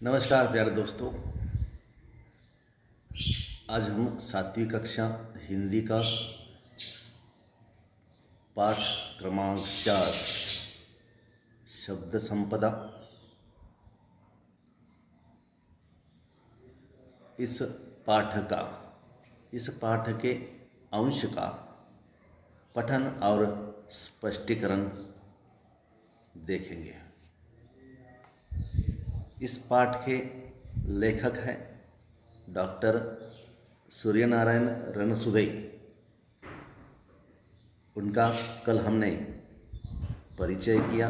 नमस्कार प्यारे दोस्तों। आज हम 7वीं कक्षा हिंदी का पाठ क्रमांक 4 शब्द संपदा इस पाठ के अंश का पठन और स्पष्टीकरण देखेंगे। इस पाठ के लेखक हैं डॉक्टर सूर्यनारायण रणसुभे। उनका कल हमने परिचय किया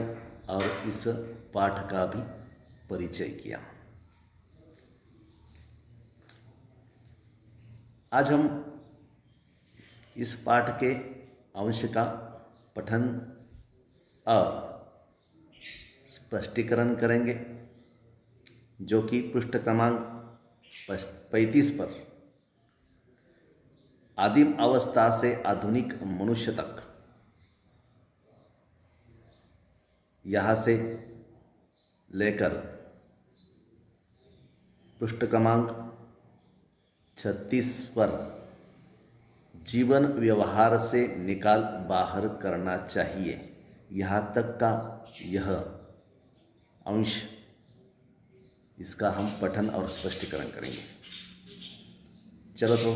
और इस पाठ का भी परिचय किया। आज हम इस पाठ के अंश का पठन और स्पष्टीकरण करेंगे, जो कि पृष्ठ क्रमांक 35 पर आदिम अवस्था से आधुनिक मनुष्य तक, यहाँ से लेकर पृष्ठ क्रमांक 36 पर जीवन व्यवहार से निकाल बाहर करना चाहिए, यहाँ तक का यह अंश, इसका हम पठन और स्पष्टीकरण करेंगे। चलो तो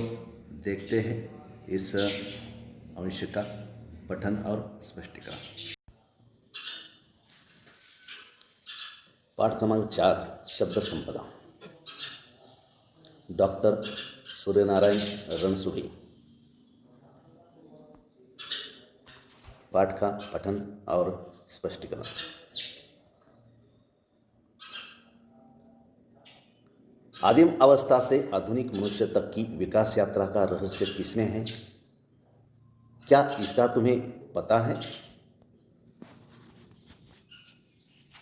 देखते हैं इस अंश का पठन और स्पष्टीकरण। पाठ क्रमांक 4 शब्द संपदा, डॉक्टर सूर्यनारायण रणसुभे। पाठ का पठन और स्पष्टीकरण। आदिम अवस्था से आधुनिक मनुष्य तक की विकास यात्रा का रहस्य किसमें है? क्या इसका तुम्हें पता है?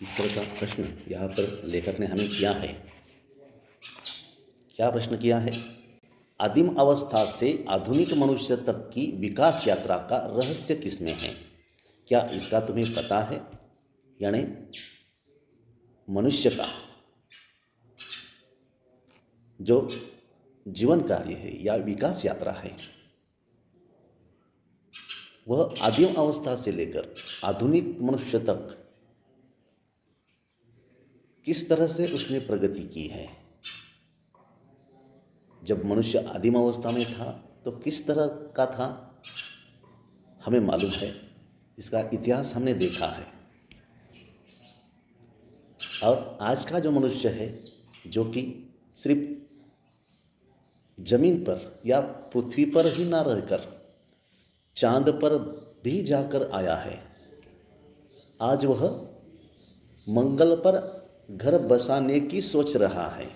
इस तरह का प्रश्न यहाँ पर लेखक ने हमें किया है। क्या प्रश्न किया है? आदिम अवस्था से आधुनिक मनुष्य तक की विकास यात्रा का रहस्य किसमें है? क्या इसका तुम्हें पता है? यानी मनुष्य का जो जीवन कार्य है या विकास यात्रा है, वह आदिम अवस्था से लेकर आधुनिक मनुष्य तक किस तरह से उसने प्रगति की है। जब मनुष्य आदिम अवस्था में था तो किस तरह का था, हमें मालूम है। इसका इतिहास हमने देखा है। और आज का जो मनुष्य है, जो कि सिर्फ जमीन पर या पृथ्वी पर ही ना रहकर चांद पर भी जाकर आया है, आज वह मंगल पर घर बसाने की सोच रहा है।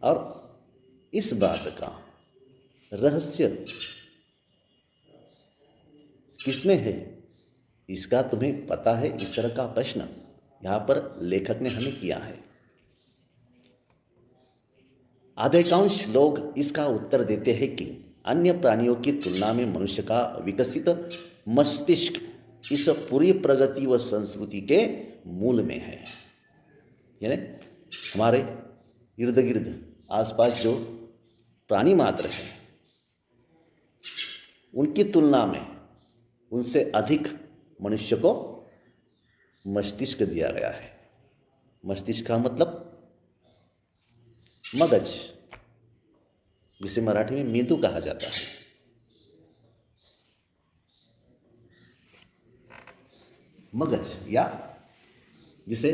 और इस बात का रहस्य किसमें है, इसका तुम्हें पता है? इस तरह का प्रश्न यहाँ पर लेखक ने हमें किया है। अधिकांश लोग इसका उत्तर देते हैं कि अन्य प्राणियों की तुलना में मनुष्य का विकसित मस्तिष्क इस पूरी प्रगति व संस्कृति के मूल में है। यानी हमारे इर्द गिर्द आसपास जो प्राणी मात्र हैं, उनकी तुलना में उनसे अधिक मनुष्य को मस्तिष्क दिया गया है। मस्तिष्क का मतलब मगज, जिसे मराठी में मेंदू कहा जाता है। मगज या जिसे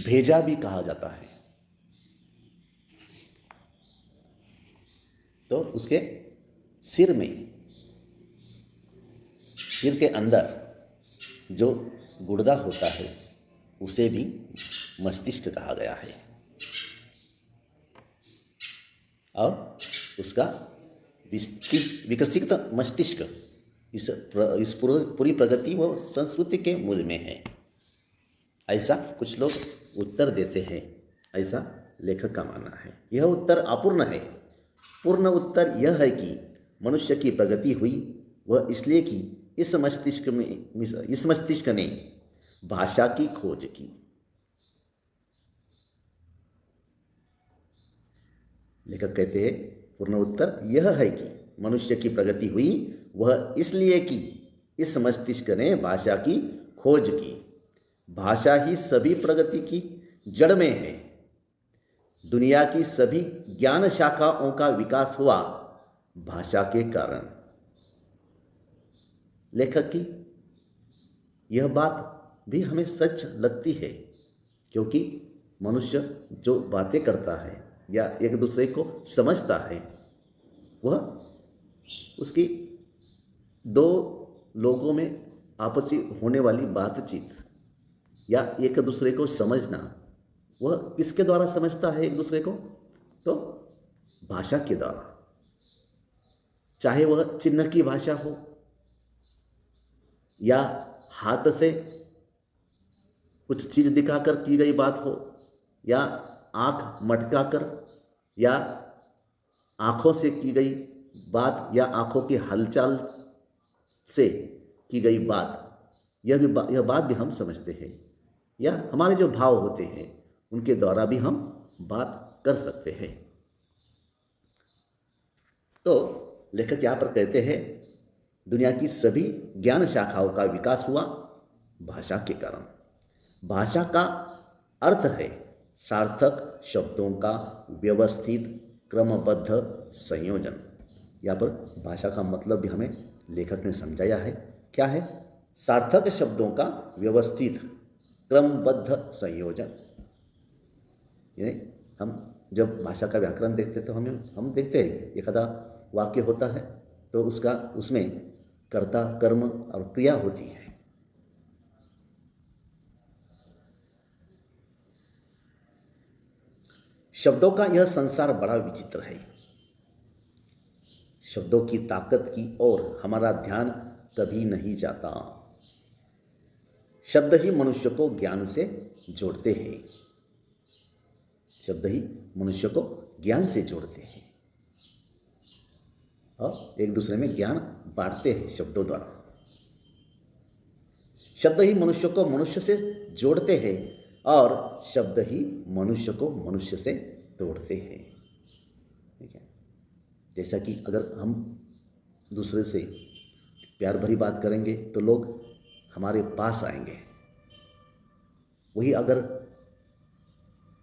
भेजा भी कहा जाता है। तो उसके सिर के अंदर जो गुर्दा होता है, उसे भी मस्तिष्क कहा गया है। और उसका विकसित मस्तिष्क इस पूरी प्रगति व संस्कृति के मूल में है, ऐसा कुछ लोग उत्तर देते हैं। ऐसा लेखक का मानना है। यह उत्तर अपूर्ण है। पूर्ण उत्तर यह है कि मनुष्य की प्रगति हुई वह इसलिए कि इस मस्तिष्क ने भाषा की खोज की। लेखक कहते हैं पूर्ण उत्तर यह है कि मनुष्य की प्रगति हुई वह इसलिए कि इस मस्तिष्क ने भाषा की खोज की। भाषा ही सभी प्रगति की जड़ में है। दुनिया की सभी ज्ञान शाखाओं का विकास हुआ भाषा के कारण। लेखक की यह बात भी हमें सच लगती है, क्योंकि मनुष्य जो बातें करता है या एक दूसरे को समझता है, वह उसकी दो लोगों में आपसी होने वाली बातचीत या एक दूसरे को समझना, वह किसके द्वारा समझता है एक दूसरे को? तो भाषा के द्वारा। चाहे वह चिन्ह की भाषा हो या हाथ से कुछ चीज दिखाकर की गई बात हो या आंख मटकाकर या आंखों से की गई बात या आंखों की हलचल से की गई बात, यह बात भी हम समझते हैं, या हमारे जो भाव होते हैं उनके द्वारा भी हम बात कर सकते हैं। तो लेखक यहाँ पर कहते हैं दुनिया की सभी ज्ञान शाखाओं का विकास हुआ भाषा के कारण। भाषा का अर्थ है सार्थक शब्दों का व्यवस्थित क्रमबद्ध संयोजन। यहाँ पर भाषा का मतलब भी हमें लेखक ने समझाया है। क्या है? सार्थक शब्दों का व्यवस्थित क्रमबद्ध संयोजन। यानी हम जब भाषा का व्याकरण देखते तो हम देखते हैं एक आधा वाक्य होता है तो उसमें कर्ता कर्म और क्रिया होती है। शब्दों का यह संसार बड़ा विचित्र है। शब्दों की ताकत की ओर हमारा ध्यान कभी नहीं जाता। शब्द ही मनुष्य को ज्ञान से जोड़ते हैं। शब्द ही मनुष्य को ज्ञान से जोड़ते हैं और एक दूसरे में ज्ञान बांटते हैं शब्दों द्वारा। शब्द ही मनुष्य को मनुष्य से जोड़ते हैं और शब्द ही मनुष्य को मनुष्य से तोड़ते हैं। ठीक है? जैसा कि अगर हम दूसरे से प्यार भरी बात करेंगे तो लोग हमारे पास आएंगे। वही अगर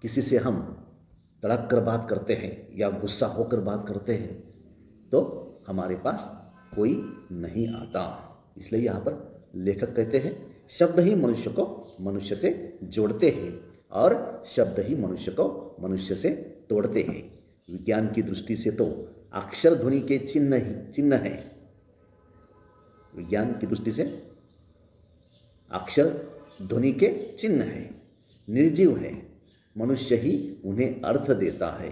किसी से हम तड़क कर बात करते हैं या गुस्सा होकर बात करते हैं तो हमारे पास कोई नहीं आता। इसलिए यहाँ पर लेखक कहते हैं शब्द ही मनुष्य को मनुष्य से जोड़ते हैं और शब्द ही मनुष्य को मनुष्य से तोड़ते हैं। विज्ञान की दृष्टि से तो अक्षर ध्वनि के चिन्ह है। विज्ञान की दृष्टि से अक्षर ध्वनि के चिन्ह है, निर्जीव है। मनुष्य ही उन्हें अर्थ देता है,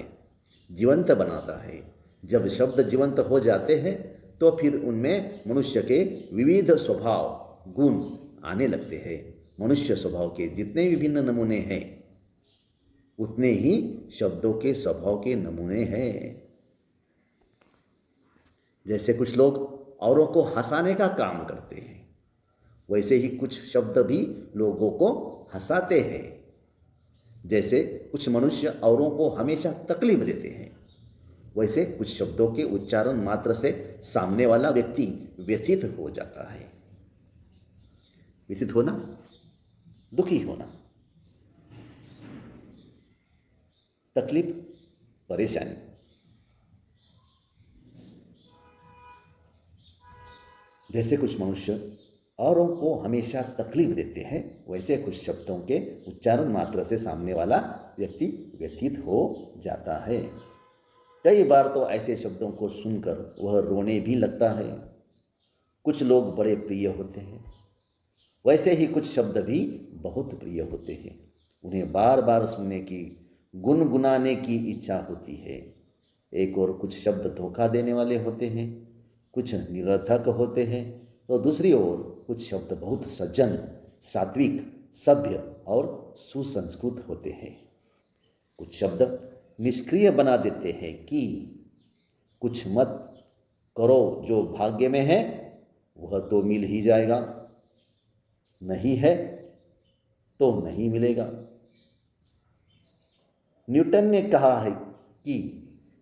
जीवंत बनाता है। जब शब्द जीवंत हो जाते हैं तो फिर उनमें मनुष्य के विविध स्वभाव गुण आने लगते हैं। मनुष्य स्वभाव के जितने विभिन्न नमूने हैं उतने ही शब्दों के स्वभाव के नमूने हैं। जैसे कुछ लोग औरों को हंसाने का काम करते हैं, वैसे ही कुछ शब्द भी लोगों को हंसाते हैं। जैसे कुछ मनुष्य औरों को हमेशा तकलीफ देते हैं, वैसे कुछ शब्दों के उच्चारण मात्र से सामने वाला व्यक्ति व्यथित हो जाता है। व्यथित होना, दुखी होना, तकलीफ, परेशानी। जैसे कुछ मनुष्य औरों को हमेशा तकलीफ देते हैं, वैसे कुछ शब्दों के उच्चारण मात्र से सामने वाला व्यक्ति व्यथित हो जाता है। कई बार तो ऐसे शब्दों को सुनकर वह रोने भी लगता है। कुछ लोग बड़े प्रिय होते हैं, वैसे ही कुछ शब्द भी बहुत प्रिय होते हैं। उन्हें बार बार सुनने की, गुनगुनाने की इच्छा होती है। एक और कुछ शब्द धोखा देने वाले होते हैं, कुछ निरर्थक होते हैं, तो दूसरी ओर कुछ शब्द बहुत सज्जन, सात्विक, सभ्य और सुसंस्कृत होते हैं। कुछ शब्द निष्क्रिय बना देते हैं कि कुछ मत करो, जो भाग्य में है वह तो मिल ही जाएगा, नहीं है तो नहीं मिलेगा। न्यूटन ने कहा है कि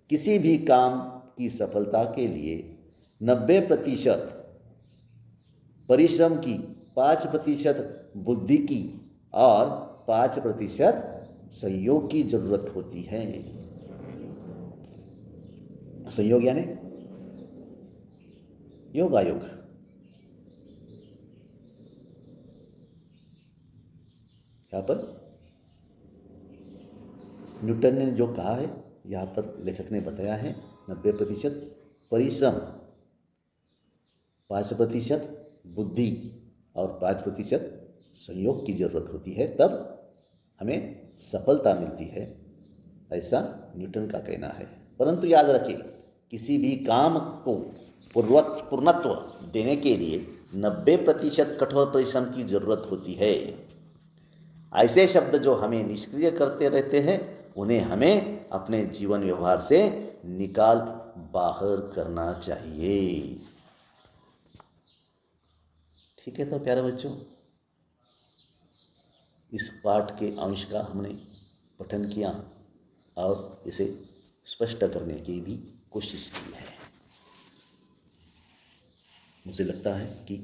किसी भी काम की सफलता के लिए 90% परिश्रम की, 5% बुद्धि की और 5% संयोग की जरूरत होती है। संयोग यानी योगायोग। यहाँ पर न्यूटन ने जो कहा है, यहाँ पर लेखक ने बताया है 90% परिश्रम, 5% बुद्धि और 5% संयोग की जरूरत होती है, तब हमें सफलता मिलती है, ऐसा न्यूटन का कहना है। परंतु याद रखिए, किसी भी काम को पूर्णत्व देने के लिए 90% कठोर परिश्रम की जरूरत होती है। ऐसे शब्द जो हमें निष्क्रिय करते रहते हैं, उन्हें हमें अपने जीवन व्यवहार से निकाल बाहर करना चाहिए। ठीक है, तो प्यारे बच्चों, इस पाठ के अंश का हमने पठन किया और इसे स्पष्ट करने की भी कोशिश की है। मुझे लगता है कि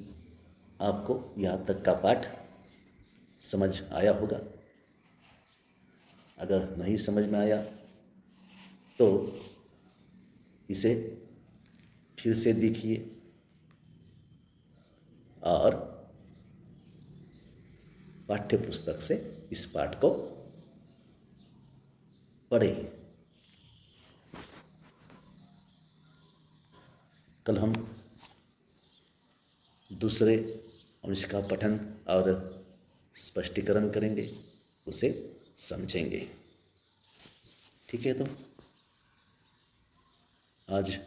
आपको यहाँ तक का पाठ समझ आया होगा। अगर नहीं समझ में आया तो इसे फिर से देखिए और पाठ्य पुस्तक से इस पाठ को पढ़ें। कल हम दूसरे अंश का पठन और स्पष्टीकरण करेंगे, उसे समझेंगे। ठीक है, तो आज